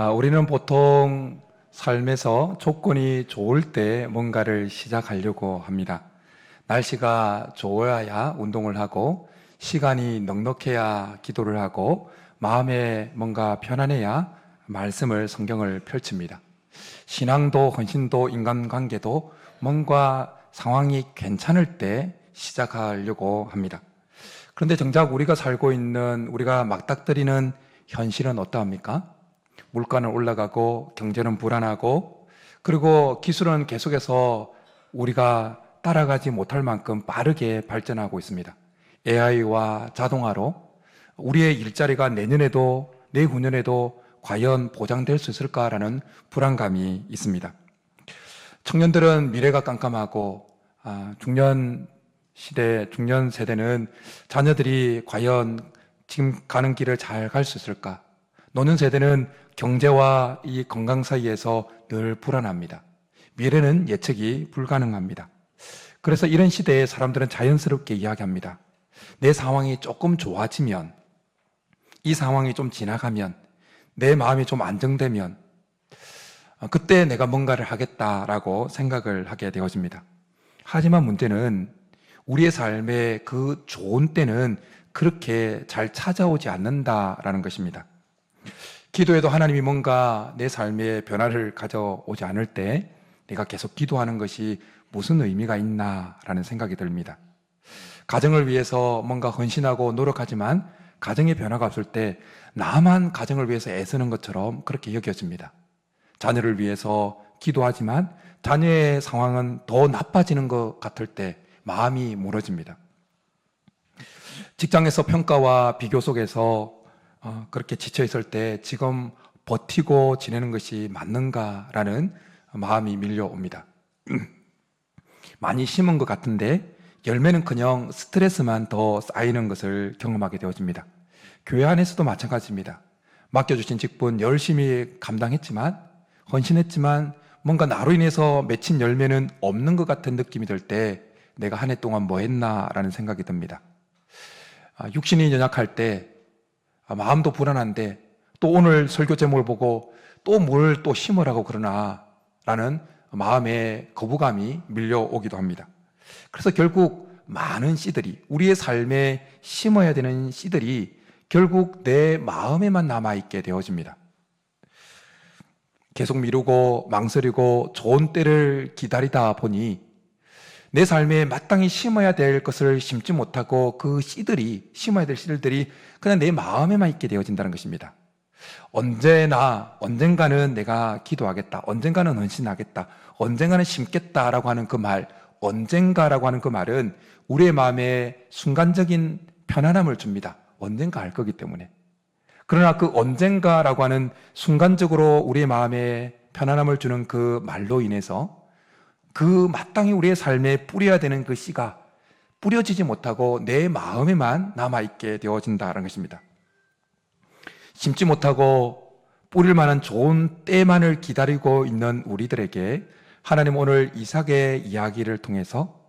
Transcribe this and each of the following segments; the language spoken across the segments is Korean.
우리는 보통 삶에서 조건이 좋을 때 뭔가를 시작하려고 합니다. 날씨가 좋아야 운동을 하고, 시간이 넉넉해야 기도를 하고, 마음에 뭔가 편안해야 말씀을, 성경을 펼칩니다. 신앙도 헌신도 인간관계도 뭔가 상황이 괜찮을 때 시작하려고 합니다. 그런데 정작 우리가 살고 있는, 우리가 맞닥뜨리는 현실은 어떠합니까? 물가는 올라가고 경제는 불안하고, 그리고 기술은 계속해서 우리가 따라가지 못할 만큼 빠르게 발전하고 있습니다. AI와 자동화로 우리의 일자리가 내년에도 내후년에도 과연 보장될 수 있을까라는 불안감이 있습니다. 청년들은 미래가 깜깜하고, 중년 세대는 자녀들이 과연 지금 가는 길을 잘 갈 수 있을까? 노년 세대는 경제와 이 건강 사이에서 늘 불안합니다. 미래는 예측이 불가능합니다. 그래서 이런 시대에 사람들은 자연스럽게 이야기합니다. 내 상황이 조금 좋아지면, 이 상황이 좀 지나가면, 내 마음이 좀 안정되면 그때 내가 뭔가를 하겠다라고 생각을 하게 되어집니다. 하지만 문제는 우리의 삶의 그 좋은 때는 그렇게 잘 찾아오지 않는다라는 것입니다. 기도에도 하나님이 뭔가 내 삶에 변화를 가져오지 않을 때 내가 계속 기도하는 것이 무슨 의미가 있나라는 생각이 듭니다. 가정을 위해서 뭔가 헌신하고 노력하지만 가정의 변화가 없을 때 나만 가정을 위해서 애쓰는 것처럼 그렇게 여겨집니다. 자녀를 위해서 기도하지만 자녀의 상황은 더 나빠지는 것 같을 때 마음이 무너집니다. 직장에서 평가와 비교 속에서 그렇게 지쳐있을 때 지금 버티고 지내는 것이 맞는가라는 마음이 밀려옵니다. 많이 심은 것 같은데 열매는커녕 스트레스만 더 쌓이는 것을 경험하게 되어집니다. 교회 안에서도 마찬가지입니다. 맡겨주신 직분 열심히 감당했지만, 헌신했지만 뭔가 나로 인해서 맺힌 열매는 없는 것 같은 느낌이 들 때 내가 한 해 동안 뭐 했나라는 생각이 듭니다. 육신이 연약할 때 마음도 불안한데 또 오늘 설교 제목을 보고 또 뭘 또 심으라고 그러나 라는 마음의 거부감이 밀려오기도 합니다. 그래서 결국 많은 씨들이, 우리의 삶에 심어야 되는 씨들이 결국 내 마음에만 남아있게 되어집니다. 계속 미루고 망설이고 좋은 때를 기다리다 보니 내 삶에 마땅히 심어야 될 것을 심지 못하고 그 씨들이, 심어야 될 씨들이 그냥 내 마음에만 있게 되어진다는 것입니다. 언젠가는 내가 기도하겠다, 언젠가는 헌신하겠다, 언젠가는 심겠다라고 하는 그 말, 언젠가라고 하는 그 말은 우리의 마음에 순간적인 편안함을 줍니다. 언젠가 할 거기 때문에. 그러나 그 언젠가라고 하는 순간적으로 우리의 마음에 편안함을 주는 그 말로 인해서 그 마땅히 우리의 삶에 뿌려야 되는 그 씨가 뿌려지지 못하고 내 마음에만 남아있게 되어진다는 것입니다. 심지 못하고 뿌릴 만한 좋은 때만을 기다리고 있는 우리들에게 하나님 오늘 이삭의 이야기를 통해서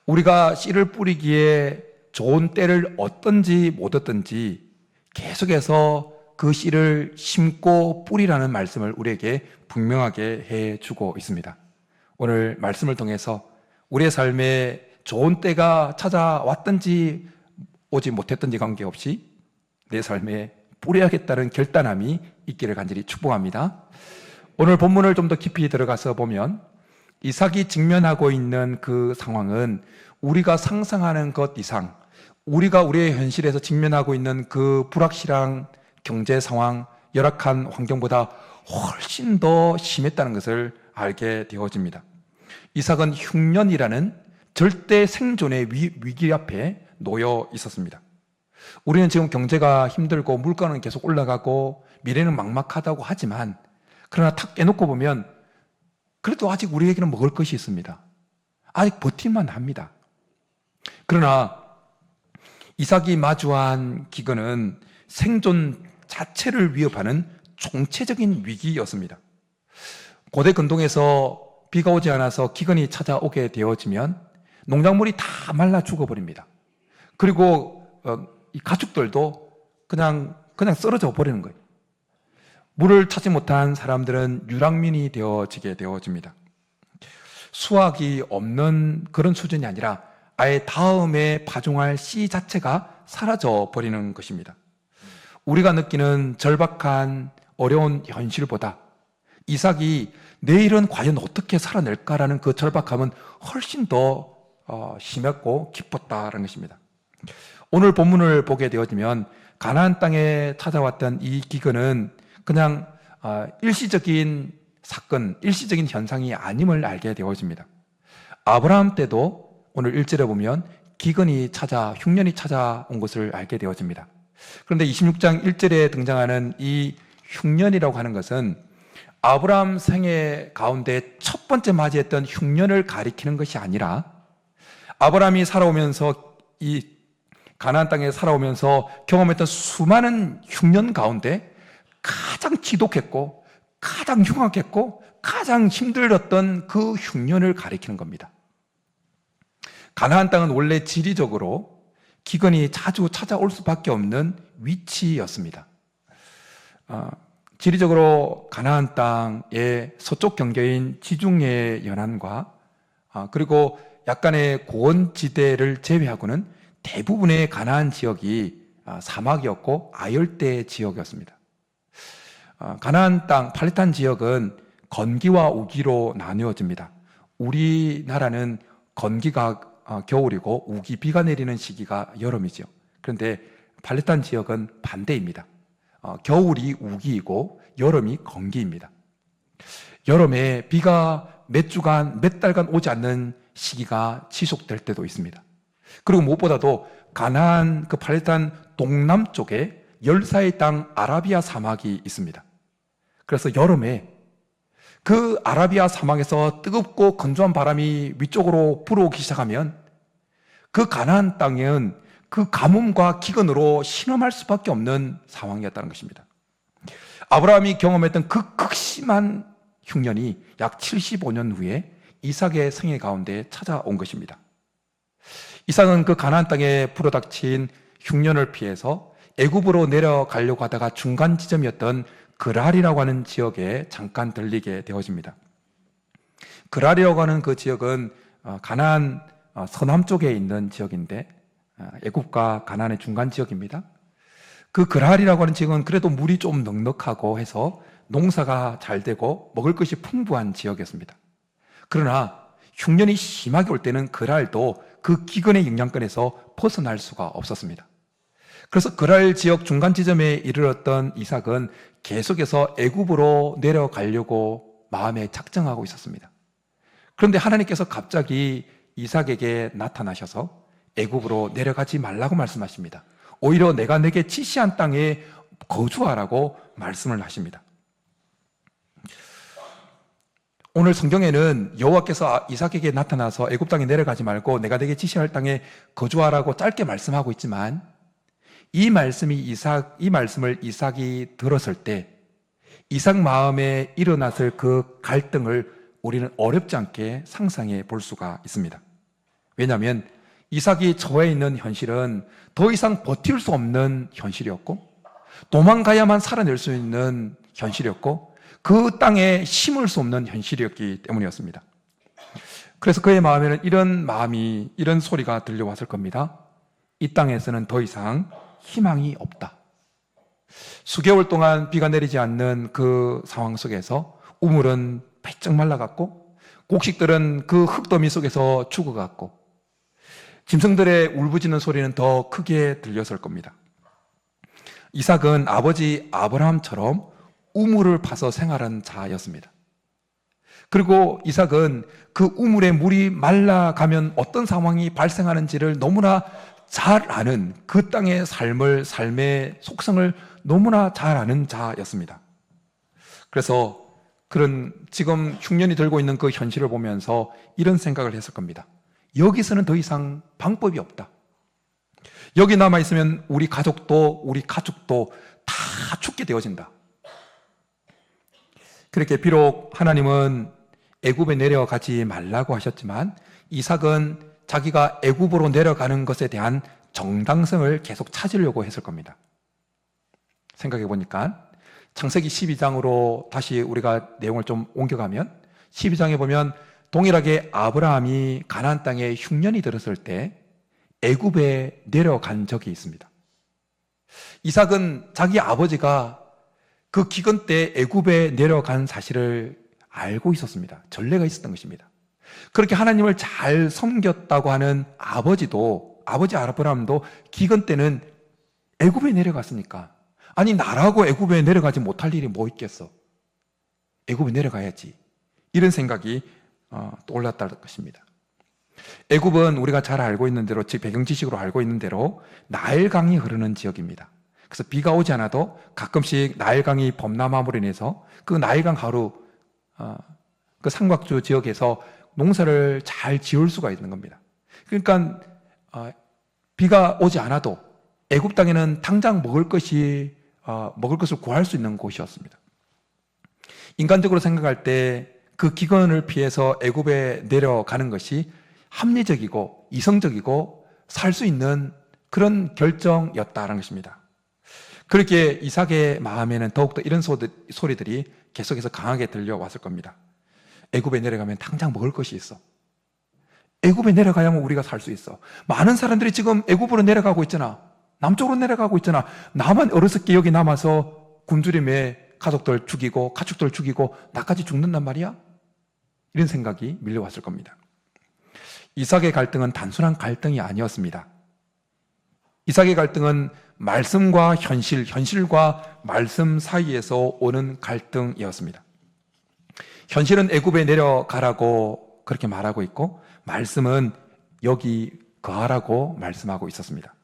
우리가 씨를 뿌리기에 좋은 때를 얻든지 못 얻든지 계속해서 그 씨를 심고 뿌리라는 말씀을 우리에게 분명하게 해주고 있습니다. 오늘 말씀을 통해서 우리의 삶에 좋은 때가 찾아왔든지 오지 못했든지 관계없이 내 삶에 뿌려야겠다는 결단함이 있기를 간절히 축복합니다. 오늘 본문을 좀 더 깊이 들어가서 보면 이삭이 직면하고 있는 그 상황은 우리가 상상하는 것 이상, 우리가 우리의 현실에서 직면하고 있는 그 불확실한 경제 상황, 열악한 환경보다 훨씬 더 심했다는 것을 알게 되어집니다. 이삭은 흉년이라는 절대 생존의 위기 앞에 놓여 있었습니다. 우리는 지금 경제가 힘들고 물가는 계속 올라가고 미래는 막막하다고 하지만, 그러나 탁 깨놓고 보면 그래도 아직 우리에게는 먹을 것이 있습니다. 아직 버틸만 합니다. 그러나 이삭이 마주한 기근은 생존 자체를 위협하는 총체적인 위기였습니다. 고대 근동에서 비가 오지 않아서 기근이 찾아오게 되어지면 농작물이 다 말라 죽어버립니다. 그리고 이 가축들도 그냥 쓰러져 버리는 거예요. 물을 찾지 못한 사람들은 유랑민이 되어지게 되어집니다. 수확이 없는 그런 수준이 아니라 아예 다음에 파종할 씨 자체가 사라져 버리는 것입니다. 우리가 느끼는 절박한 어려운 현실보다 이삭이 내일은 과연 어떻게 살아낼까라는 그 절박함은 훨씬 더 심했고 깊었다는 것입니다. 오늘 본문을 보게 되어지면 가나안 땅에 찾아왔던 이 기근은 그냥 일시적인 사건, 일시적인 현상이 아님을 알게 되어집니다. 아브라함 때도 오늘 1절에 보면 기근이 흉년이 찾아온 것을 알게 되어집니다. 그런데 26장 1절에 등장하는 이 흉년이라고 하는 것은 아브라함 생애 가운데 첫 번째 맞이했던 흉년을 가리키는 것이 아니라 아브라함이 살아오면서 이 가나안 땅에 살아오면서 경험했던 수많은 흉년 가운데 가장 지독했고 가장 흉악했고 가장 힘들었던 그 흉년을 가리키는 겁니다. 가나안 땅은 원래 지리적으로 기근이 자주 찾아올 수밖에 없는 위치였습니다. 지리적으로 가나안 땅의 서쪽 경계인 지중해 연안과 그리고 약간의 고원지대를 제외하고는 대부분의 가나안 지역이 사막이었고 아열대 지역이었습니다. 가나안 땅 팔레스타인 지역은 건기와 우기로 나누어집니다. 우리나라는 건기가 겨울이고 우기 비가 내리는 시기가 여름이죠. 그런데 팔레스타인 지역은 반대입니다. 겨울이 우기이고 여름이 건기입니다. 여름에 비가 몇 주간, 몇 달간 오지 않는 시기가 지속될 때도 있습니다. 그리고 무엇보다도 가나안 그 팔레스타인 동남쪽에 열사의 땅 아라비아 사막이 있습니다. 그래서 여름에 그 아라비아 사막에서 뜨겁고 건조한 바람이 위쪽으로 불어오기 시작하면 그 가나안 땅은 그 가뭄과 기근으로 신음할 수밖에 없는 상황이었다는 것입니다. 아브라함이 경험했던 그 극심한 흉년이 약 75년 후에 이삭의 생애 가운데 찾아온 것입니다. 이삭은 그 가나안 땅에 불어닥친 흉년을 피해서 애굽으로 내려가려고 하다가 중간 지점이었던 그랄이라고 하는 지역에 잠깐 들리게 되어집니다. 그랄이라고 하는 그 지역은 가나안 서남쪽에 있는 지역인데 애굽과 가나안의 중간 지역입니다. 그 그랄이라고 하는 지역은 그래도 물이 좀 넉넉하고 해서 농사가 잘 되고 먹을 것이 풍부한 지역이었습니다. 그러나 흉년이 심하게 올 때는 그랄도 그 기근의 영향권에서 벗어날 수가 없었습니다. 그래서 그랄 지역 중간 지점에 이르렀던 이삭은 계속해서 애굽으로 내려가려고 마음에 작정하고 있었습니다. 그런데 하나님께서 갑자기 이삭에게 나타나셔서 애굽으로 내려가지 말라고 말씀하십니다. 오히려 내가 내게 지시한 땅에 거주하라고 말씀을 하십니다. 오늘 성경에는 여호와께서 이삭에게 나타나서 애굽 땅에 내려가지 말고 내가 내게 지시할 땅에 거주하라고 짧게 말씀하고 있지만 이 말씀을 이삭이 들었을 때 이삭 마음에 일어났을 그 갈등을 우리는 어렵지 않게 상상해 볼 수가 있습니다. 왜냐하면 이삭이 처해 있는 현실은 더 이상 버틸 수 없는 현실이었고 도망가야만 살아낼 수 있는 현실이었고 그 땅에 심을 수 없는 현실이었기 때문이었습니다. 그래서 그의 마음에는 이런 소리가 들려왔을 겁니다. 이 땅에서는 더 이상 희망이 없다. 수개월 동안 비가 내리지 않는 그 상황 속에서 우물은 바짝 말라갔고 곡식들은 그 흙더미 속에서 죽어갔고 짐승들의 울부짖는 소리는 더 크게 들렸을 겁니다. 이삭은 아버지 아브라함처럼 우물을 파서 생활한 자였습니다. 그리고 이삭은 그 우물에 물이 말라가면 어떤 상황이 발생하는지를 너무나 잘 아는 그 땅의 삶의 속성을 너무나 잘 아는 자였습니다. 그래서 그런 지금 흉년이 들고 있는 그 현실을 보면서 이런 생각을 했을 겁니다. 여기서는 더 이상 방법이 없다. 여기 남아있으면 우리 가족도 다 죽게 되어진다. 그렇게 비록 하나님은 애굽에 내려가지 말라고 하셨지만 이삭은 자기가 애굽으로 내려가는 것에 대한 정당성을 계속 찾으려고 했을 겁니다. 생각해 보니까 창세기 12장으로 다시 우리가 내용을 좀 옮겨가면 12장에 보면 동일하게 아브라함이 가나안 땅에 흉년이 들었을 때 애굽에 내려간 적이 있습니다. 이삭은 자기 아버지가 그 기근 때 애굽에 내려간 사실을 알고 있었습니다. 전례가 있었던 것입니다. 그렇게 하나님을 잘 섬겼다고 하는 아버지 아브라함도 기근 때는 애굽에 내려갔으니까, 아니 나라고 애굽에 내려가지 못할 일이 뭐 있겠어? 애굽에 내려가야지. 이런 생각이 떠올랐다는 것입니다. 애굽은 우리가 잘 알고 있는 대로, 즉 배경 지식으로 알고 있는 대로 나일강이 흐르는 지역입니다. 그래서 비가 오지 않아도 가끔씩 나일강이 범람함으로 인해서 그 나일강 하루 그 삼각주 지역에서 농사를 잘 지을 수가 있는 겁니다. 그러니까 비가 오지 않아도 애굽 땅에는 당장 먹을 것을 구할 수 있는 곳이었습니다. 인간적으로 생각할 때 그 기근을 피해서 애굽에 내려가는 것이 합리적이고 이성적이고 살 수 있는 그런 결정이었다는 것입니다. 그렇게 이삭의 마음에는 더욱더 이런 소리들이 계속해서 강하게 들려왔을 겁니다. 애굽에 내려가면 당장 먹을 것이 있어. 애굽에 내려가야만 우리가 살 수 있어. 많은 사람들이 지금 애굽으로 내려가고 있잖아. 남쪽으로 내려가고 있잖아. 나만 어리석게 여기 남아서 굶주림에 가족들 죽이고 가축들 죽이고 나까지 죽는단 말이야? 이런 생각이 밀려왔을 겁니다. 이삭의 갈등은 단순한 갈등이 아니었습니다. 이삭의 갈등은 말씀과 현실과 말씀 사이에서 오는 갈등이었습니다. 현실은 애굽에 내려가라고 그렇게 말하고 있고, 말씀은 여기 거하라고 말씀하고 있었습니다.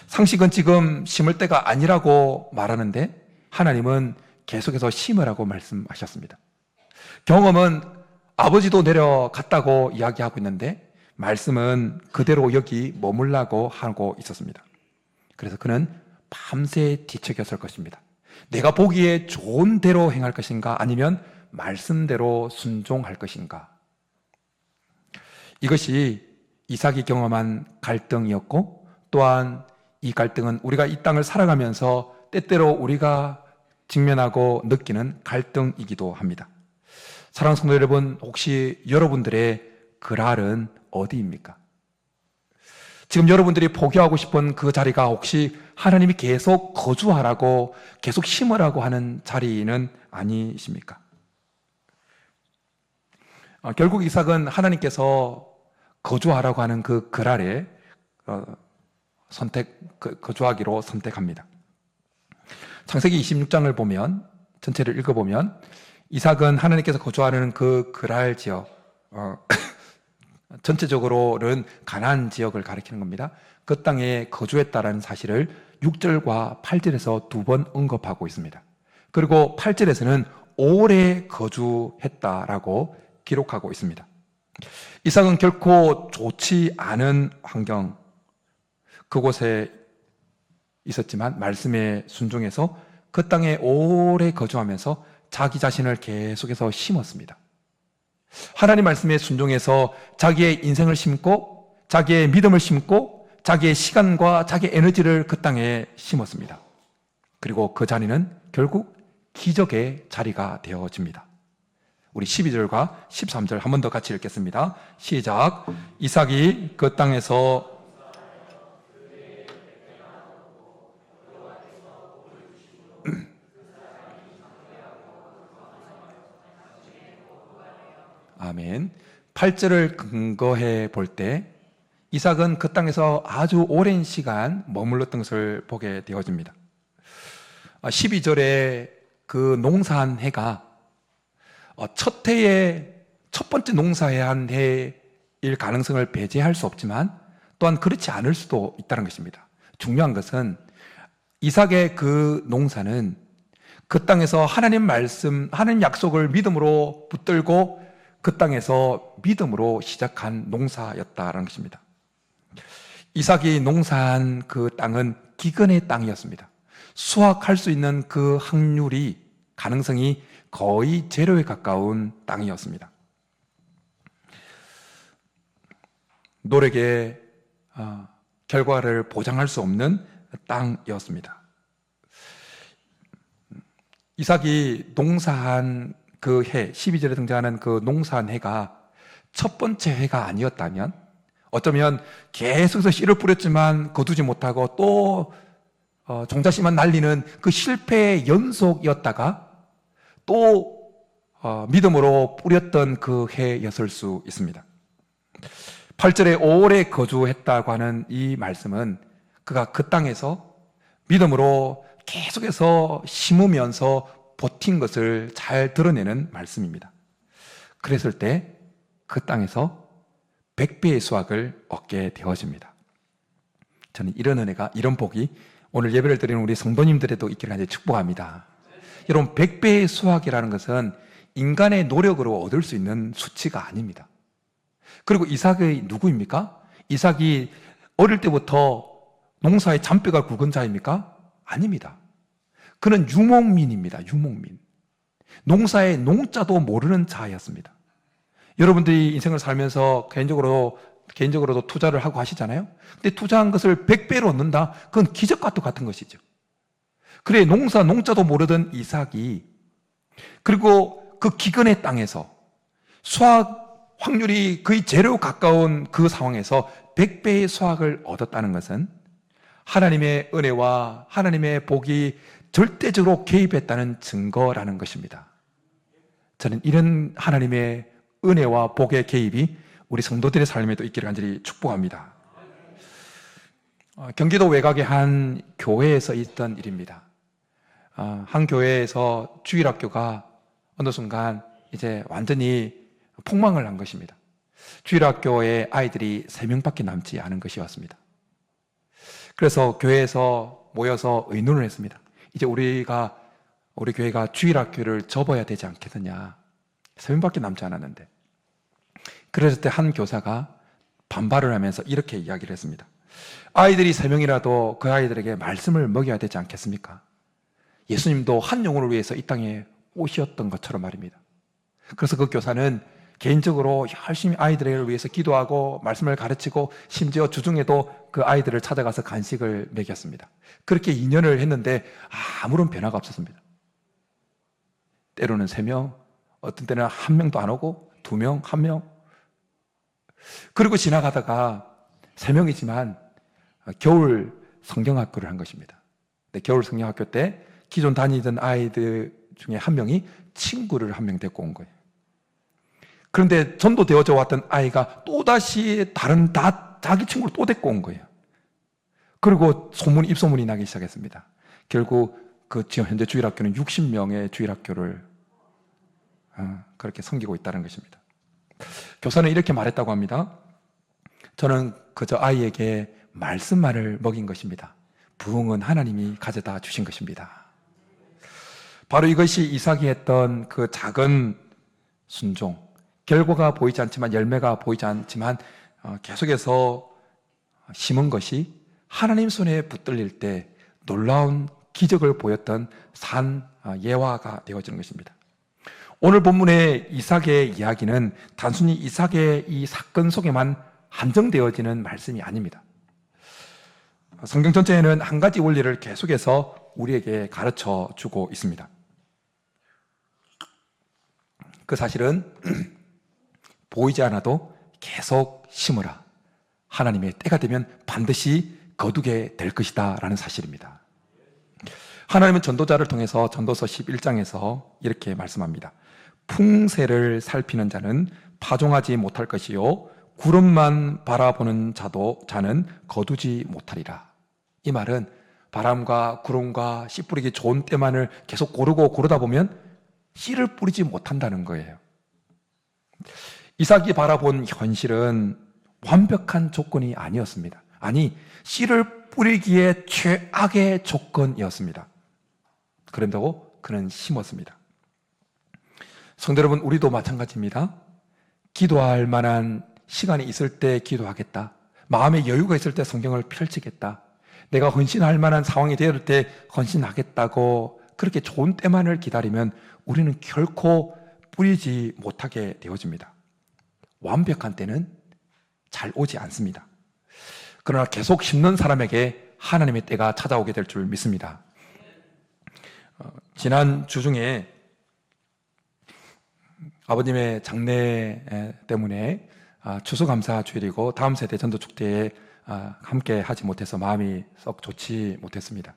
상식은 지금 심을 때가 아니라고 말하는데 하나님은 계속해서 심으라고 말씀하셨습니다. 경험은 아버지도 내려갔다고 이야기하고 있는데 말씀은 그대로 여기 머물라고 하고 있었습니다. 그래서 그는 밤새 뒤척였을 것입니다. 내가 보기에 좋은 대로 행할 것인가, 아니면 말씀대로 순종할 것인가. 이것이 이삭이 경험한 갈등이었고, 또한 이 갈등은 우리가 이 땅을 살아가면서 때때로 우리가 직면하고 느끼는 갈등이기도 합니다. 사랑하는 성도 여러분, 혹시 여러분들의 그랄은 어디입니까? 지금 여러분들이 포기하고 싶은 그 자리가 혹시 하나님이 계속 거주하라고, 계속 심으라고 하는 자리는 아니십니까? 결국 이삭은 하나님께서 거주하라고 하는 그 그랄에 거주하기로 선택합니다. 창세기 26장을 보면, 전체를 읽어보면 이삭은 하나님께서 거주하는 그 그랄 지역, 전체적으로는 가나안 지역을 가리키는 겁니다. 그 땅에 거주했다라는 사실을 6절과 8절에서 두 번 언급하고 있습니다. 그리고 8절에서는 오래 거주했다라고 기록하고 있습니다. 이삭은 결코 좋지 않은 환경, 그곳에 있었지만 말씀에 순종해서 그 땅에 오래 거주하면서 자기 자신을 계속해서 심었습니다. 하나님 말씀에 순종해서 자기의 인생을 심고, 자기의 믿음을 심고, 자기의 시간과 자기의 에너지를 그 땅에 심었습니다. 그리고 그 자리는 결국 기적의 자리가 되어집니다. 우리 12절과 13절 한 번 더 같이 읽겠습니다. 시작. 이삭이 그 땅에서 아멘. 8절을 근거해 볼 때 이삭은 그 땅에서 아주 오랜 시간 머물렀던 것을 보게 되어집니다. 12절에 그 농사한 해가 첫 해에 첫 번째 농사해야 한 해일 가능성을 배제할 수 없지만 또한 그렇지 않을 수도 있다는 것입니다. 중요한 것은 이삭의 그 농사는 그 땅에서 하나님 말씀, 하나님 약속을 믿음으로 붙들고 그 땅에서 믿음으로 시작한 농사였다는 것입니다. 이삭이 농사한 그 땅은 기근의 땅이었습니다. 수확할 수 있는 그 확률이, 가능성이 거의 제로에 가까운 땅이었습니다. 노력의 결과를 보장할 수 없는 땅이었습니다. 이삭이 농사한 그 해, 12절에 등장하는 그 농사한 해가 첫 번째 해가 아니었다면, 어쩌면 계속해서 씨를 뿌렸지만 거두지 못하고 또 종자씨만 날리는 그 실패의 연속이었다가 또 믿음으로 뿌렸던 그 해였을 수 있습니다. 8절에 오래 거주했다고 하는 이 말씀은 그가 그 땅에서 믿음으로 계속해서 심으면서 버틴 것을 잘 드러내는 말씀입니다. 그랬을 때 그 땅에서 100배의 수확을 얻게 되어집니다. 저는 이런 은혜가, 이런 복이 오늘 예배를 드리는 우리 성도님들에도 있기를 간절히 축복합니다. 여러분, 100배의 수확이라는 것은 인간의 노력으로 얻을 수 있는 수치가 아닙니다. 그리고 이삭이 누구입니까? 이삭이 어릴 때부터 농사의 잔뼈가 굵은 자입니까? 아닙니다. 그는 유목민입니다. 유목민. 농사의 농자도 모르는 자였습니다. 여러분들이 인생을 살면서 개인적으로도 투자를 하고 하시잖아요. 근데 투자한 것을 100배로 얻는다? 그건 기적과 똑같은 것이죠. 그래, 농자도 모르던 이삭이, 그리고 그 기근의 땅에서 수확 확률이 거의 제로 가까운 그 상황에서 100배의 수확을 얻었다는 것은 하나님의 은혜와 하나님의 복이 절대적으로 개입했다는 증거라는 것입니다. 저는 이런 하나님의 은혜와 복의 개입이 우리 성도들의 삶에도 있기를 간절히 축복합니다. 경기도 외곽의 한 교회에서 있던 일입니다. 한 교회에서 주일학교가 어느 순간 이제 완전히 폭망을 한 것입니다. 주일학교에 아이들이 3명밖에 남지 않은 것이었습니다. 그래서 교회에서 모여서 의논을 했습니다. 이제 우리 교회가 주일학교를 접어야 되지 않겠느냐. 3명밖에 남지 않았는데. 그랬을 때 한 교사가 반발을 하면서 이렇게 이야기를 했습니다. 아이들이 3명이라도 그 아이들에게 말씀을 먹여야 되지 않겠습니까? 예수님도 한 영혼을 위해서 이 땅에 오셨던 것처럼 말입니다. 그래서 그 교사는 개인적으로 열심히 아이들을 위해서 기도하고 말씀을 가르치고 심지어 주중에도 그 아이들을 찾아가서 간식을 먹였습니다. 그렇게 2년을 했는데 아무런 변화가 없었습니다. 때로는 3명, 어떤 때는 1명도 안 오고 2명, 1명. 그리고 지나가다가 3명이지만 겨울 성경학교를 한 것입니다. 근데 겨울 성경학교 때 기존 다니던 아이들 중에 1명이 친구를 1명 데리고 온 거예요. 그런데 전도되어져 왔던 아이가 또다시 다른 자기 친구를 또 데리고 온 거예요. 그리고 입소문이 나기 시작했습니다. 결국 지금 현재 주일학교는 60명의 주일학교를 그렇게 섬기고 있다는 것입니다. 교사는 이렇게 말했다고 합니다. 저는 그저 아이에게 말씀만을 먹인 것입니다. 부흥은 하나님이 가져다 주신 것입니다. 바로 이것이 이삭이 했던 그 작은 순종, 결과가 보이지 않지만, 열매가 보이지 않지만 계속해서 심은 것이 하나님 손에 붙들릴 때 놀라운 기적을 보였던 산 예화가 되어지는 것입니다. 오늘 본문의 이삭의 이야기는 단순히 이삭의 이 사건 속에만 한정되어지는 말씀이 아닙니다. 성경 전체에는 한 가지 원리를 계속해서 우리에게 가르쳐 주고 있습니다. 그 사실은 보이지 않아도 계속 심으라. 하나님의 때가 되면 반드시 거두게 될 것이다 라는 사실입니다. 하나님은 전도자를 통해서 전도서 11장에서 이렇게 말씀합니다. 풍세를 살피는 자는 파종하지 못할 것이요 구름만 바라보는 자는 거두지 못하리라. 이 말은 바람과 구름과 씨 뿌리기 좋은 때만을 계속 고르다 보면 씨를 뿌리지 못한다는 거예요. 이삭이 바라본 현실은 완벽한 조건이 아니었습니다. 아니, 씨를 뿌리기에 최악의 조건이었습니다. 그런다고 그는 심었습니다. 성도 여러분, 우리도 마찬가지입니다. 기도할 만한 시간이 있을 때 기도하겠다. 마음의 여유가 있을 때 성경을 펼치겠다. 내가 헌신할 만한 상황이 되을 때 헌신하겠다고 그렇게 좋은 때만을 기다리면 우리는 결코 뿌리지 못하게 되어집니다. 완벽한 때는 잘 오지 않습니다. 그러나 계속 심는 사람에게 하나님의 때가 찾아오게 될 줄 믿습니다. 지난 주 중에 아버님의 장례 때문에 추수감사 주일이고 다음 세대 전도축제에 함께 하지 못해서 마음이 썩 좋지 못했습니다.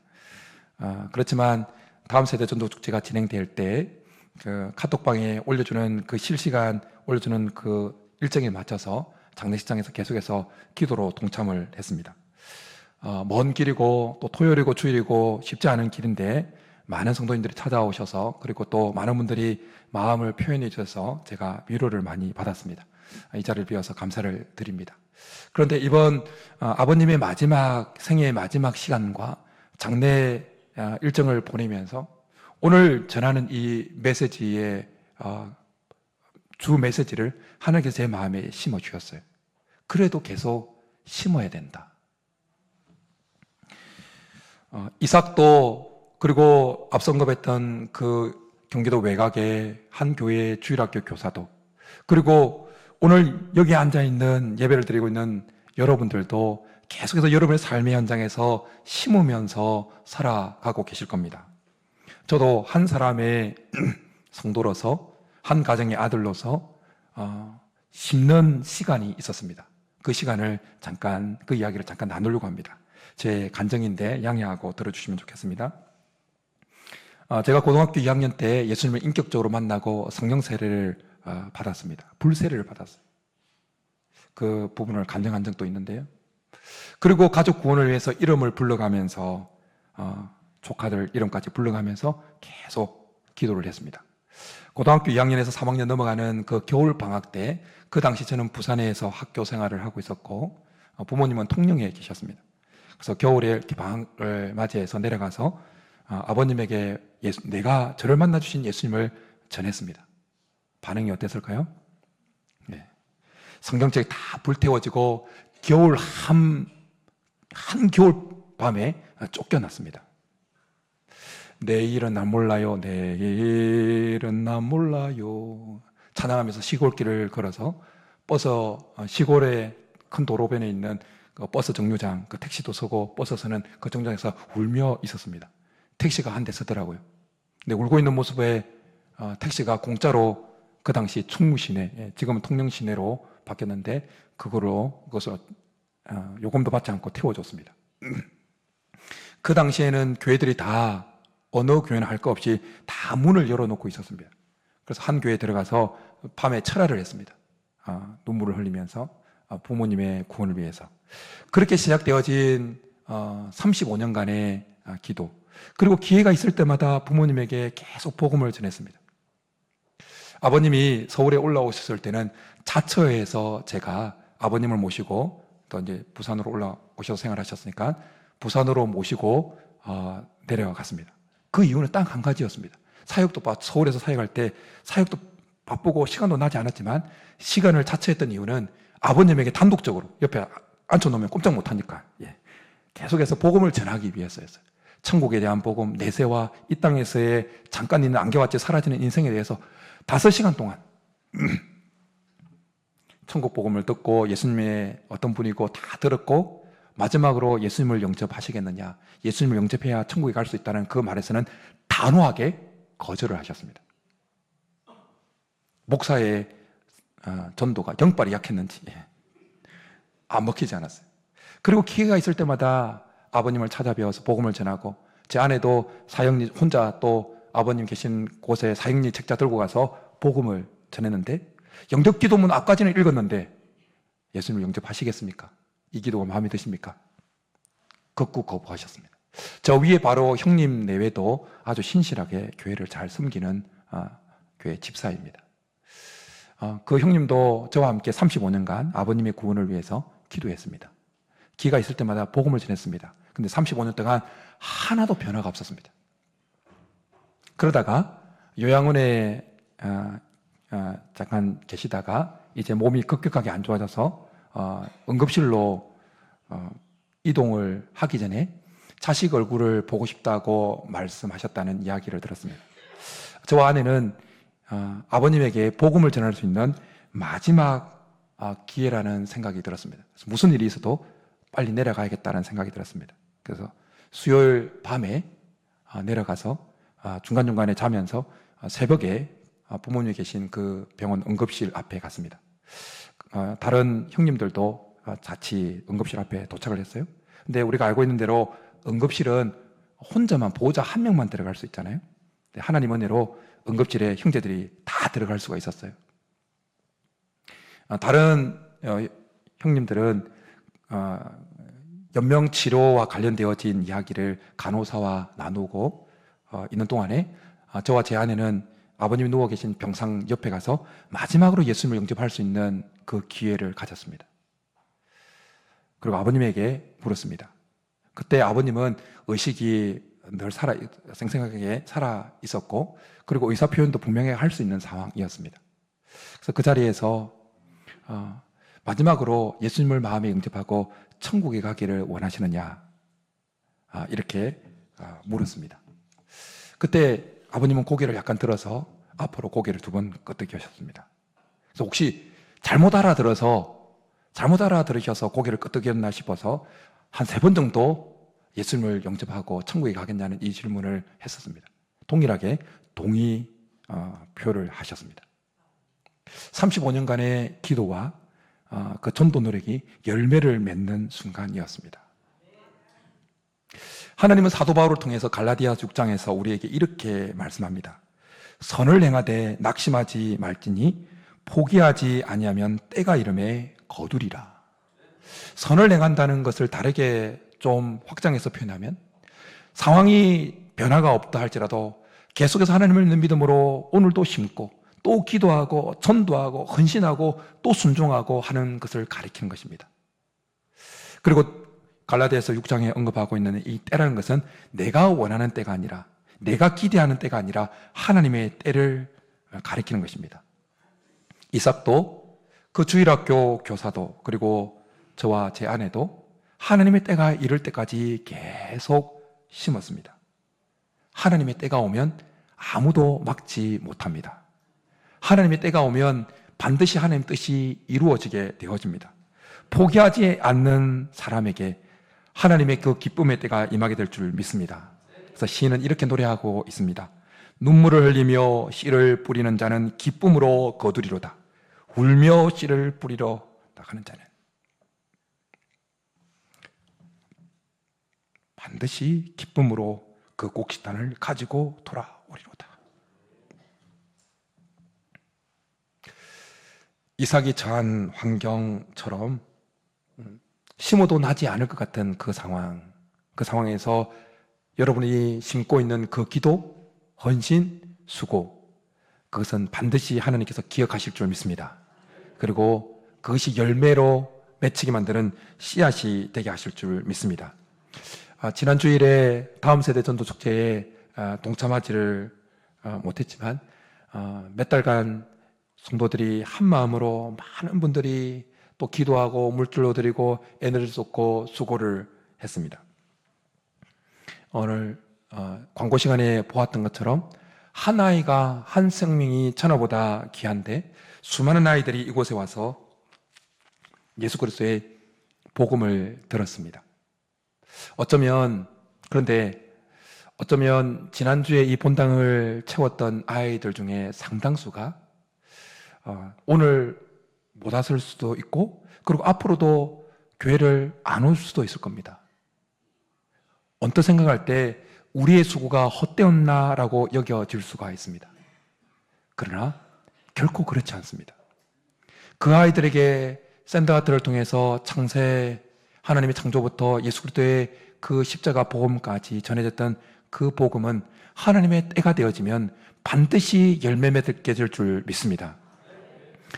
그렇지만 다음 세대 전도축제가 진행될 때 그 카톡방에 올려주는 그 실시간 올려주는 그 일정에 맞춰서 장례식장에서 계속해서 기도로 동참을 했습니다. 먼 길이고 또 토요일이고 주일이고 쉽지 않은 길인데 많은 성도님들이 찾아오셔서 그리고 또 많은 분들이 마음을 표현해 주셔서 제가 위로를 많이 받았습니다. 이 자리를 비워서 감사를 드립니다. 그런데 이번 아버님의 마지막 생애의 마지막 시간과 장례 일정을 보내면서 오늘 전하는 이 메시지의 주 메시지를 하나님께서 제 마음에 심어 주셨어요. 그래도 계속 심어야 된다. 이삭도 그리고 앞서 언급했던 그 경기도 외곽의 한 교회의 주일학교 교사도 그리고 오늘 여기 앉아있는 예배를 드리고 있는 여러분들도 계속해서 여러분의 삶의 현장에서 심으면서 살아가고 계실 겁니다. 저도 한 사람의 성도로서 한 가정의 아들로서 심는 시간이 있었습니다. 그 시간을 잠깐 그 이야기를 잠깐 나누려고 합니다. 제 간증인데 양해하고 들어주시면 좋겠습니다. 제가 고등학교 2학년 때 예수님을 인격적으로 만나고 성령 세례를 받았습니다. 불세례를 받았어요. 그 부분을 간증한 적도 있는데요. 그리고 가족 구원을 위해서 이름을 불러가면서 조카들 이름까지 불러가면서 계속 기도를 했습니다. 고등학교 2학년에서 3학년 넘어가는 그 겨울 방학 때 그 당시 저는 부산에서 학교 생활을 하고 있었고 부모님은 통영에 계셨습니다. 그래서 겨울에 이렇게 방학을 맞이해서 내려가서 아버님에게 내가 저를 만나 주신 예수님을 전했습니다. 반응이 어땠을까요? 네. 성경책이 다 불태워지고 겨울 한겨울 밤에 쫓겨났습니다. 내일은 난 몰라요. 내일은 난 몰라요. 찬양하면서 시골길을 걸어서 시골의 큰 도로변에 있는 그 버스 정류장, 그 택시도 서고 버스서는 그 정류장에서 울며 있었습니다. 택시가 한 대 서더라고요. 근데 울고 있는 모습에 택시가 공짜로 그 당시 충무 시내, 지금은 통영 시내로 바뀌었는데 그것을 요금도 받지 않고 태워줬습니다. 그 당시에는 교회들이 다 어느 교회나 할 것 없이 다 문을 열어놓고 있었습니다. 그래서 한 교회에 들어가서 밤에 철야를 했습니다. 눈물을 흘리면서 부모님의 구원을 위해서. 그렇게 시작되어진 35년간의 기도. 그리고 기회가 있을 때마다 부모님에게 계속 복음을 전했습니다. 아버님이 서울에 올라오셨을 때는 자처에서 제가 아버님을 모시고 또 이제 부산으로 올라오셔서 생활하셨으니까 부산으로 모시고 내려갔습니다. 그 이유는 딱 한 가지였습니다. 서울에서 사역할 때 사역도 바쁘고 시간도 나지 않았지만 시간을 자처했던 이유는 아버님에게 단독적으로 옆에 앉혀놓으면 꼼짝 못하니까 계속해서 복음을 전하기 위해서였어요. 천국에 대한 복음, 내세와 이 땅에서의 잠깐 있는 안개같이 사라지는 인생에 대해서 5시간 동안 천국 복음을 듣고 예수님의 어떤 분이고 다 들었고 마지막으로 예수님을 영접하시겠느냐, 예수님을 영접해야 천국에 갈 수 있다는 그 말에서는 단호하게 거절을 하셨습니다. 목사의 전도가 영빨이 약했는지 안 먹히지 않았어요. 그리고 기회가 있을 때마다 아버님을 찾아뵈어서 복음을 전하고 제 아내도 사형리 혼자 또 아버님 계신 곳에 사형리 책자 들고 가서 복음을 전했는데 영접기도문 앞까지는 읽었는데 예수님을 영접하시겠습니까? 이 기도가 마음에 드십니까? 극구 거부하셨습니다. 저 위에 바로 형님 내외도 아주 신실하게 교회를 잘 섬기는 교회 집사입니다. 그 형님도 저와 함께 35년간 아버님의 구원을 위해서 기도했습니다. 기회가 있을 때마다 복음을 전했습니다. 근데 35년 동안 하나도 변화가 없었습니다. 그러다가 요양원에 잠깐 계시다가 이제 몸이 급격하게 안 좋아져서 응급실로 이동을 하기 전에 자식 얼굴을 보고 싶다고 말씀하셨다는 이야기를 들었습니다. 저와 아내는 아버님에게 복음을 전할 수 있는 마지막 기회라는 생각이 들었습니다. 그래서 무슨 일이 있어도 빨리 내려가야겠다는 생각이 들었습니다. 그래서 수요일 밤에 내려가서 중간중간에 자면서 새벽에 부모님이 계신 그 병원 응급실 앞에 갔습니다. 다른 형님들도 자취 응급실 앞에 도착을 했어요. 근데 우리가 알고 있는 대로 응급실은 혼자만 보호자 한 명만 들어갈 수 있잖아요. 하나님 은혜로 응급실에 형제들이 다 들어갈 수가 있었어요. 다른 형님들은 연명치료와 관련되어진 이야기를 간호사와 나누고 있는 동안에 저와 제 아내는 아버님이 누워 계신 병상 옆에 가서 마지막으로 예수님을 영접할 수 있는 그 기회를 가졌습니다. 그리고 아버님에게 물었습니다. 그때 아버님은 의식이 늘 생생하게 살아 있었고, 그리고 의사 표현도 분명히 할 수 있는 상황이었습니다. 그래서 그 자리에서 마지막으로 예수님을 마음에 영접하고 천국에 가기를 원하시느냐, 이렇게 물었습니다. 그때 아버님은 고개를 약간 들어서 앞으로 고개를 2번 끄덕이셨습니다. 그래서 혹시 잘못 알아들으셔서 고개를 끄덕였나 싶어서 한 3번 정도 예수님을 영접하고 천국에 가겠냐는 이 질문을 했었습니다. 동일하게 동의 표를 하셨습니다. 35년간의 기도와 그 전도 노력이 열매를 맺는 순간이었습니다. 하나님은 사도 바울을 통해서 갈라디아서 6장에서 우리에게 이렇게 말씀합니다. 선을 행하되 낙심하지 말지니 포기하지 아니하면 때가 이름에 거두리라. 선을 행한다는 것을 다르게 좀 확장해서 표현하면, 상황이 변화가 없다 할지라도 계속해서 하나님을 믿는 믿음으로 오늘도 심고 또 기도하고 전도하고 헌신하고 또 순종하고 하는 것을 가리키는 것입니다. 그리고 갈라디아서 6장에 언급하고 있는 이 때라는 것은 내가 원하는 때가 아니라, 내가 기대하는 때가 아니라 하나님의 때를 가리키는 것입니다. 이삭도, 그 주일학교 교사도, 그리고 저와 제 아내도 하나님의 때가 이를 때까지 계속 심었습니다. 하나님의 때가 오면 아무도 막지 못합니다. 하나님의 때가 오면 반드시 하나님 뜻이 이루어지게 되어집니다. 포기하지 않는 사람에게 하나님의 그 기쁨의 때가 임하게 될 줄 믿습니다. 그래서 시인은 이렇게 노래하고 있습니다. 눈물을 흘리며 씨를 뿌리는 자는 기쁨으로 거두리로다. 울며 씨를 뿌리러 나가는 자는 반드시 기쁨으로 그 곡식단을 가지고 돌아오리로다. 이삭이 처한 환경처럼 심어도 나지 않을 것 같은 그 상황에서 여러분이 심고 있는 그 기도, 헌신, 수고, 그것은 반드시 하나님께서 기억하실 줄 믿습니다. 그리고 그것이 열매로 맺히게 만드는 씨앗이 되게 하실 줄 믿습니다. 지난 주일에 다음 세대 전도 축제에 동참하지를 못했지만 몇 달간 성도들이 한 마음으로 많은 분들이 또 기도하고 물질로 드리고 에너지를 쏟고 수고를 했습니다. 오늘 광고 시간에 보았던 것처럼 한 아이가, 한 생명이 천하보다 귀한데 수많은 아이들이 이곳에 와서 예수 그리스도의 복음을 들었습니다. 그런데 어쩌면 지난주에 이 본당을 채웠던 아이들 중에 상당수가 오늘 못 왔을 수도 있고, 그리고 앞으로도 교회를 안 올 수도 있을 겁니다. 언뜻 생각할 때 우리의 수고가 헛되었나라고 여겨질 수가 있습니다. 그러나 결코 그렇지 않습니다. 그 아이들에게 샌드하트를 통해서 하나님의 창조부터 예수 그리스도의 그 십자가 복음까지 전해졌던 그 복음은 하나님의 때가 되어지면 반드시 열매 맺게 될 줄 믿습니다.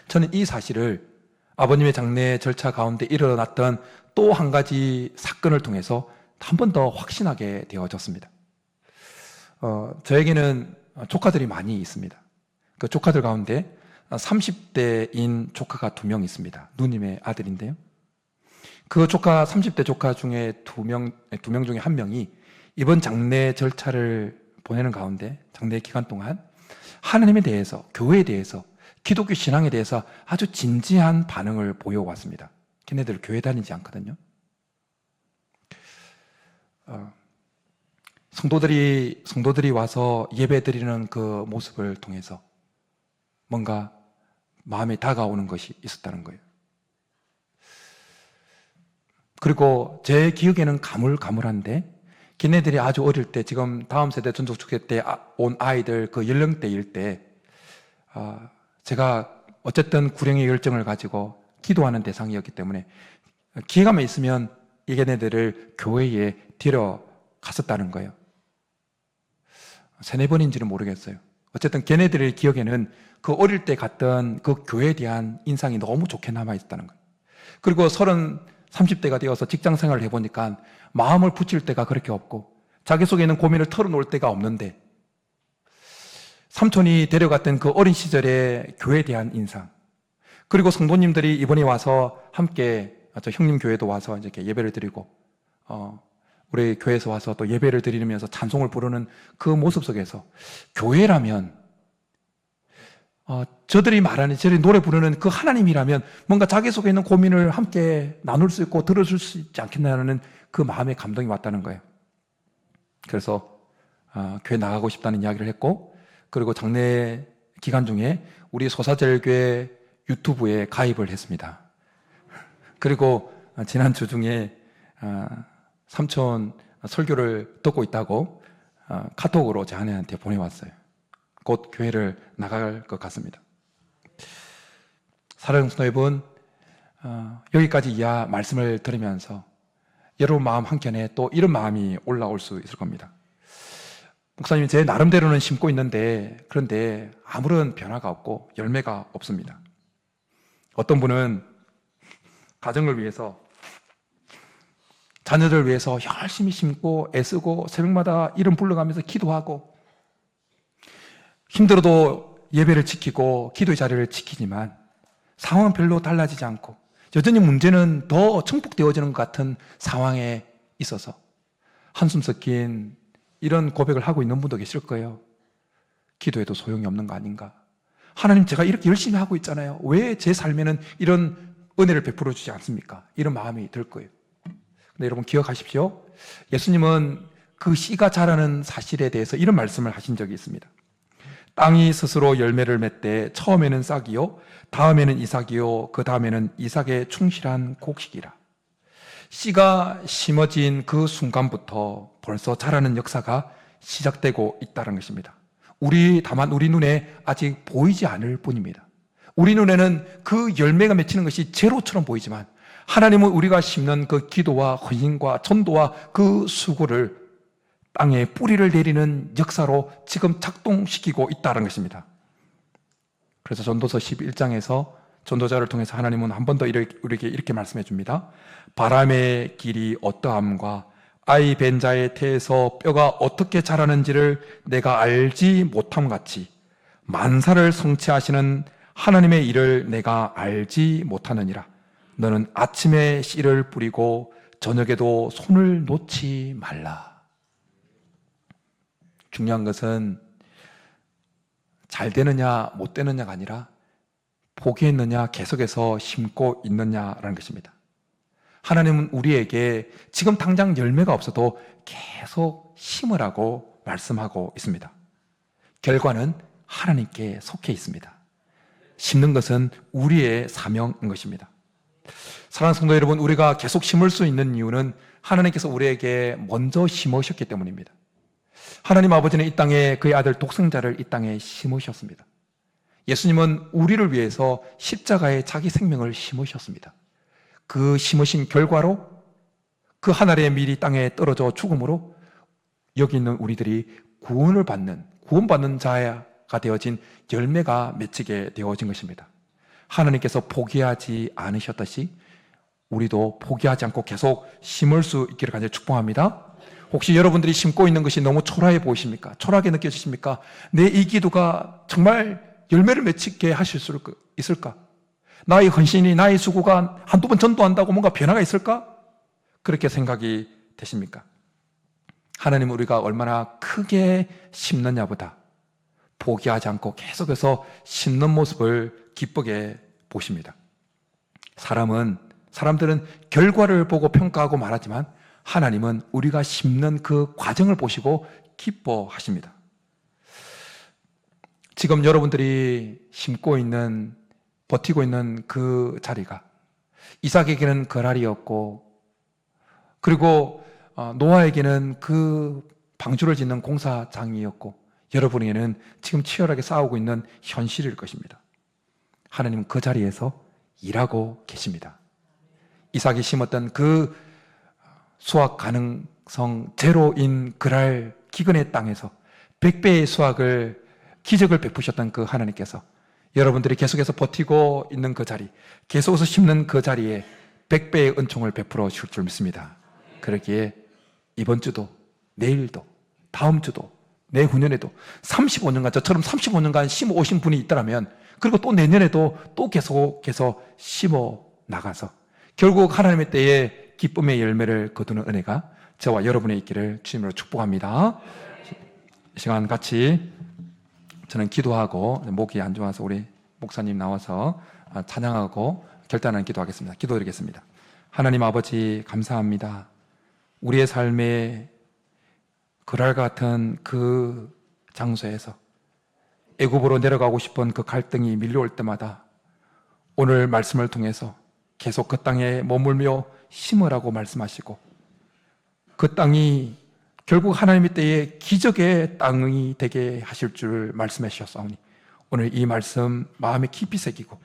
저는 이 사실을 아버님의 장례 절차 가운데 일어났던 또 한 가지 사건을 통해서 한 번 더 확신하게 되어졌습니다. 저에게는 조카들이 많이 있습니다. 그 조카들 가운데 30대인 조카가 2명 있습니다. 누님의 아들인데요. 그 30대 조카 중에 2명 중에 1명이 이번 장례 절차를 보내는 가운데, 장례 기간 동안 하나님에 대해서, 교회에 대해서, 기독교 신앙에 대해서 아주 진지한 반응을 보여왔습니다. 걔네들 교회 다니지 않거든요. 성도들이 와서 예배 드리는 그 모습을 통해서 뭔가 마음에 다가오는 것이 있었다는 거예요. 그리고 제 기억에는 가물가물한데, 걔네들이 아주 어릴 때, 지금 다음 세대 전족축제 때 온 아이들 그 연령대일 때, 제가 어쨌든 구령의 열정을 가지고 기도하는 대상이었기 때문에 기회가 있으면 이 걔네들을 교회에 데려갔었다는 거예요. 3-4번인지는 모르겠어요. 어쨌든 걔네들의 기억에는 그 어릴 때 갔던 그 교회에 대한 인상이 너무 좋게 남아있었다는 거예요. 그리고 30대가 되어서 직장 생활을 해보니까 마음을 붙일 때가 그렇게 없고 자기 속에 있는 고민을 털어놓을 때가 없는데, 삼촌이 데려갔던 그 어린 시절의 교회에 대한 인상, 그리고 성도님들이 이번에 와서 함께, 저 형님 교회도 와서 이렇게 예배를 드리고, 우리 교회에서 와서 또 예배를 드리면서 찬송을 부르는 그 모습 속에서 교회라면, 저들이 노래 부르는 그 하나님이라면 뭔가 자기 속에 있는 고민을 함께 나눌 수 있고 들어줄 수 있지 않겠나라는 그 마음의 감동이 왔다는 거예요. 그래서 교회 나가고 싶다는 이야기를 했고, 그리고 장례 기간 중에 우리 소사절교회 유튜브에 가입을 했습니다. 그리고 지난주 중에 삼촌 설교를 듣고 있다고 카톡으로 제 아내한테 보내왔어요. 곧 교회를 나갈 것 같습니다. 사랑하는 성도 여러분, 여기까지 이야 말씀을 들으면서 여러분 마음 한켠에 또 이런 마음이 올라올 수 있을 겁니다. 목사님, 제 나름대로는 심고 있는데 그런데 아무런 변화가 없고 열매가 없습니다. 어떤 분은 가정을 위해서, 자녀들 위해서 열심히 심고 애쓰고 새벽마다 이름 불러가면서 기도하고 힘들어도 예배를 지키고 기도의 자리를 지키지만 상황은 별로 달라지지 않고 여전히 문제는 더 증폭되어지는 것 같은 상황에 있어서 한숨 섞인 이런 고백을 하고 있는 분도 계실 거예요. 기도해도 소용이 없는 거 아닌가? 하나님, 제가 이렇게 열심히 하고 있잖아요. 왜 제 삶에는 이런 은혜를 베풀어 주지 않습니까? 이런 마음이 들 거예요. 근데 여러분 기억하십시오. 예수님은 그 씨가 자라는 사실에 대해서 이런 말씀을 하신 적이 있습니다. 땅이 스스로 열매를 맺되 처음에는 싹이요, 다음에는 이삭이요, 그 다음에는 이삭의 충실한 곡식이라. 씨가 심어진 그 순간부터 벌써 자라는 역사가 시작되고 있다는 것입니다. 다만 우리 눈에 아직 보이지 않을 뿐입니다. 우리 눈에는 그 열매가 맺히는 것이 제로처럼 보이지만 하나님은 우리가 심는 그 기도와 헌신과 전도와 그 수고를 땅에 뿌리를 내리는 역사로 지금 작동시키고 있다는 것입니다. 그래서 전도서 11장에서 전도자를 통해서 하나님은 한 번 더 우리에게 이렇게 말씀해 줍니다. 바람의 길이 어떠함과 아이 벤 자의 태에서 뼈가 어떻게 자라는지를 내가 알지 못함 같이 만사를 성취하시는 하나님의 일을 내가 알지 못하느니라. 너는 아침에 씨를 뿌리고 저녁에도 손을 놓지 말라. 중요한 것은 잘 되느냐 못 되느냐가 아니라 포기했느냐 계속해서 심고 있느냐라는 것입니다. 하나님은 우리에게 지금 당장 열매가 없어도 계속 심으라고 말씀하고 있습니다. 결과는 하나님께 속해 있습니다. 심는 것은 우리의 사명인 것입니다. 사랑하는 성도 여러분, 우리가 계속 심을 수 있는 이유는 하나님께서 우리에게 먼저 심으셨기 때문입니다. 하나님 아버지는 이 땅에 그의 아들 독생자를 이 땅에 심으셨습니다. 예수님은 우리를 위해서 십자가에 자기 생명을 심으셨습니다. 그 심으신 결과로 그 하늘의 밀이 땅에 떨어져 죽음으로 여기 있는 우리들이 구원받는 자가 되어진 열매가 맺히게 되어진 것입니다. 하나님께서 포기하지 않으셨듯이 우리도 포기하지 않고 계속 심을 수 있기를 간절히 축복합니다. 혹시 여러분들이 심고 있는 것이 너무 초라해 보이십니까? 초라하게 느껴지십니까? 내 이 기도가 정말 열매를 맺히게 하실 수 있을까? 나의 헌신이, 나의 수고가 한두 번 전도한다고 뭔가 변화가 있을까? 그렇게 생각이 되십니까? 하나님은 우리가 얼마나 크게 심느냐보다 포기하지 않고 계속해서 심는 모습을 기쁘게 보십니다. 사람들은 결과를 보고 평가하고 말하지만 하나님은 우리가 심는 그 과정을 보시고 기뻐하십니다. 지금 여러분들이 심고 있는, 버티고 있는 그 자리가 이삭에게는 거랄이었고, 그리고 노아에게는 그 방주를 짓는 공사장이었고, 여러분에게는 지금 치열하게 싸우고 있는 현실일 것입니다. 하나님은 그 자리에서 일하고 계십니다. 이삭이 심었던 그 수확 가능성 제로인 그랄 기근의 땅에서 100배의 수확을, 기적을 베푸셨던 그 하나님께서 여러분들이 계속해서 버티고 있는 그 자리, 계속해서 심는 그 자리에 100배의 은총을 베풀어 주실 줄 믿습니다. 그러기에 이번 주도, 내일도, 다음 주도, 내후년에도 35년간, 저처럼 35년간 심어 오신 분이 있다면, 그리고 또 내년에도 또 계속해서 심어 나가서 결국 하나님의 때에 기쁨의 열매를 거두는 은혜가 저와 여러분의 있기를 주님으로 축복합니다. 이 시간 같이 저는 기도하고, 목이 안 좋아서 우리 목사님 나와서 찬양하고 결단하는 기도하겠습니다. 기도드리겠습니다. 하나님 아버지, 감사합니다. 우리의 삶에 그랄 같은 그 장소에서 애굽으로 내려가고 싶은 그 갈등이 밀려올 때마다 오늘 말씀을 통해서 계속 그 땅에 머물며 심으라고 말씀하시고, 그 땅이 결국 하나님의 때에 기적의 땅이 되게 하실 줄 말씀해 주셨사오니, 오늘 이 말씀 마음에 깊이 새기고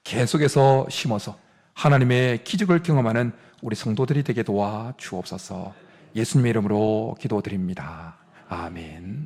계속해서 심어서 하나님의 기적을 경험하는 우리 성도들이 되게 도와 주옵소서. 예수님의 이름으로 기도드립니다. 아멘.